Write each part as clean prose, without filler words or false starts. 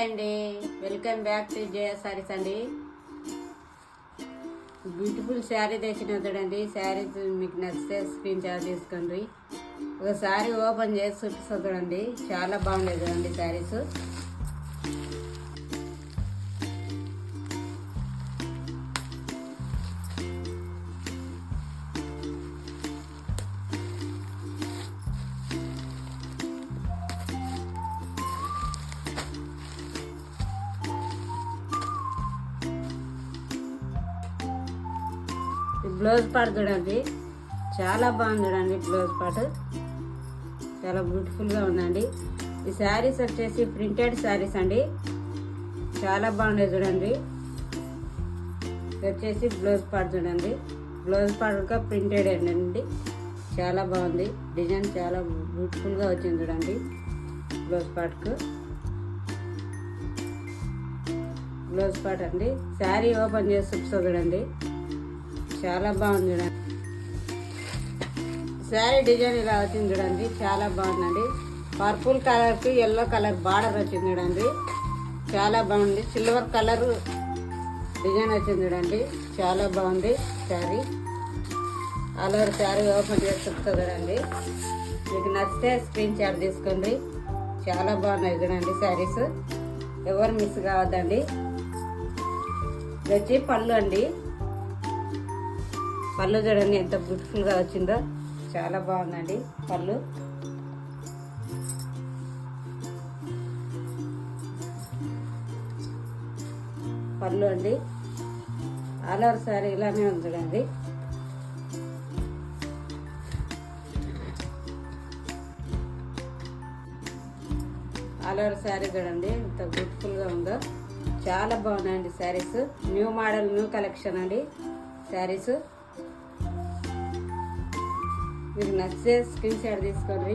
Hi అండి, welcome back to జయ సారీస్ అండి. Beautiful sari తెచ్చిన చూడండి. శారీస్ మీకు నచ్చితే స్క్రీన్ షాట్ తీసుకోండి. ఒక శారీ ఓపెన్ చేసి చూపిస్తా చూడండి. చాలా బాగుండేది చూడండి శారీస్. బ్లౌజ్ పార్ట్ చూడండి, చాలా బాగుంది చూడండి. బ్లౌజ్ పార్ట్ చాలా బ్యూటిఫుల్గా ఉందండి. ఈ శారీస్ వచ్చేసి ప్రింటెడ్ శారీస్ అండి, చాలా బాగుంది చూడండి. ఇది వచ్చేసి బ్లౌజ్ పార్ట్ చూడండి. బ్లౌజ్ పార్ట్గా ప్రింటెడ్ అండి, చాలా బాగుంది. డిజైన్ చాలా బ్యూటిఫుల్గా వచ్చింది చూడండి. బ్లౌజ్ పార్ట్కు బ్లౌజ్ పార్ట్ అండి. శారీ ఓపెన్ చేసి చూపిస్తా చూడండి. చాలా బాగుంది చూడండి. శారీ డిజైన్ ఇలా వచ్చింది చూడండి, చాలా బాగుందండి. పర్పుల్ కలర్కి ఎల్లో కలర్ బార్డర్ వచ్చింది చూడండి, చాలా బాగుంది. సిల్వర్ కలర్ డిజైన్ వచ్చింది చూడండి, చాలా బాగుంది sari. All over sari open చేసి చెప్తా చూడండి. మీకు నచ్చితే స్క్రీన్ షాట్ తీసుకోండి. చాలా బాగున్నాయి చూడండి శారీస్, ఎవరు మిస్ కావద్దండి. ఇది వచ్చి పళ్ళు అండి. పళ్ళు చూడండి ఎంత బ్యూటిఫుల్గా వచ్చిందో, చాలా బాగుందండి పళ్ళు. పళ్ళు అండి. ఆల్ ఓవర్ శారీ ఇలానే ఉంది చూడండి. ఆల్ ఓవర్ శారీ చూడండి ఎంత బ్యూటిఫుల్గా ఉందో, చాలా బాగున్నాయండి saris. New model, new collection అండి శారీస్. మీకు నచ్చితే స్క్రీన్ షాట్ తీసుకోండి.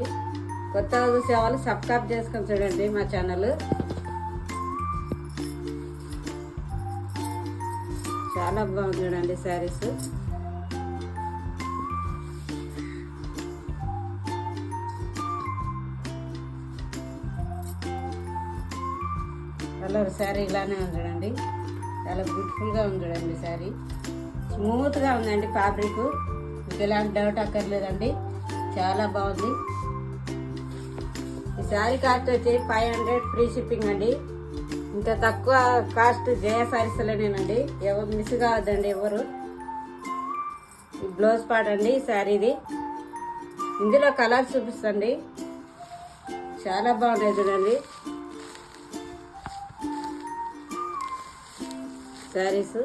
కొత్తగా చూసే వాళ్ళు సబ్స్క్రైబ్ చేసుకొని చూడండి మా ఛానల్. చాలా బాగుంది చూడండి శారీస్. కలర్ శారీ ఇలానే ఉంది చూడండి, చాలా బ్యూటిఫుల్గా ఉంది చూడండి శారీ. స్మూత్గా ఉందండి ఫ్యాబ్రిక్, మీకు ఎలాంటి డౌట్ అక్కర్లేదండి, చాలా బాగుంది. ఈ శారీ కాస్ట్ వచ్చి 500 ఫ్రీ షిప్పింగ్ అండి. ఇంత తక్కువ కాస్ట్ జయ శారీస్లోనేనండి, ఎవరు మిస్ కావద్దండి ఎవరు. ఈ బ్లౌజ్ పార్ట్ అండి శారీది. ఇందులో కలర్స్ చూపిస్తండి, చాలా బాగున్నాయి చూడండి శారీస్.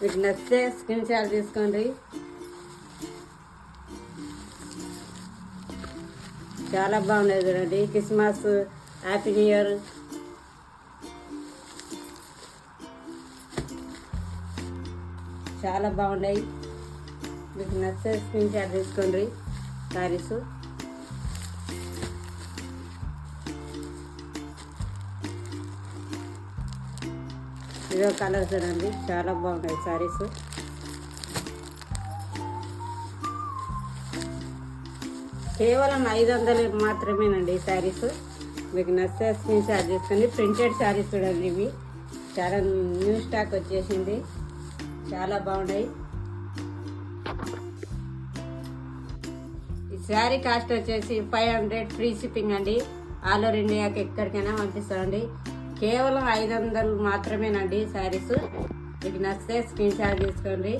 మీకు నచ్చితే స్క్రీన్ షాట్ తీసుకోండి. చాలా బాగున్నాయి చూడండి. క్రిస్మస్, హ్యాపీ న్యూ ఇయర్, చాలా బాగున్నాయి. మీకు నచ్చితే స్క్రీన్ షాట్ తీసుకోండి శారీస్. ఇదో కలర్ చూడండి, చాలా బాగున్నాయి శారీస్. కేవలం 500 మాత్రమేనండి ఈ శారీస్. మీకు నచ్చితే స్క్రీన్ షాట్ చేసుకోండి. ప్రింటెడ్ శారీస్ చూడండి, ఇవి చాలా న్యూ స్టాక్ వచ్చేసింది, చాలా బాగున్నాయి. ఈ శారీ కాస్ట్ వచ్చేసి 500 ఫ్రీ షిప్పింగ్ అండి. ఆల్ ఓవర్ ఇండియాకి ఎక్కడికైనా పంపిస్తామండి. కేవలం 500 మాత్రమేనండి శారీస్. మీకు నచ్చితే స్క్రీన్ షాట్ తీసుకోండి.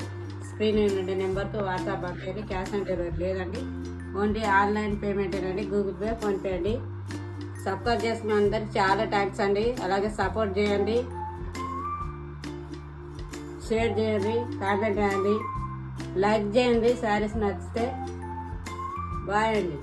స్క్రీన్ ఏంటంటే నెంబర్కి వాట్సాప్ పంపండి. క్యాష్ ఆన్ డెలివరీ లేదండి, ఓన్లీ ఆన్లైన్ పేమెంట్ అండి, గూగుల్ పే, ఫోన్పే అండి. సబ్స్క్రైబ్ చేసుకున్న అందరికి చాలా థ్యాంక్స్ అండి. అలాగే సపోర్ట్ చేయండి, షేర్ చేయండి, కామెంట్ చేయండి, లైక్ చేయండి శారీస్ నచ్చితే. బాయ్ అండి.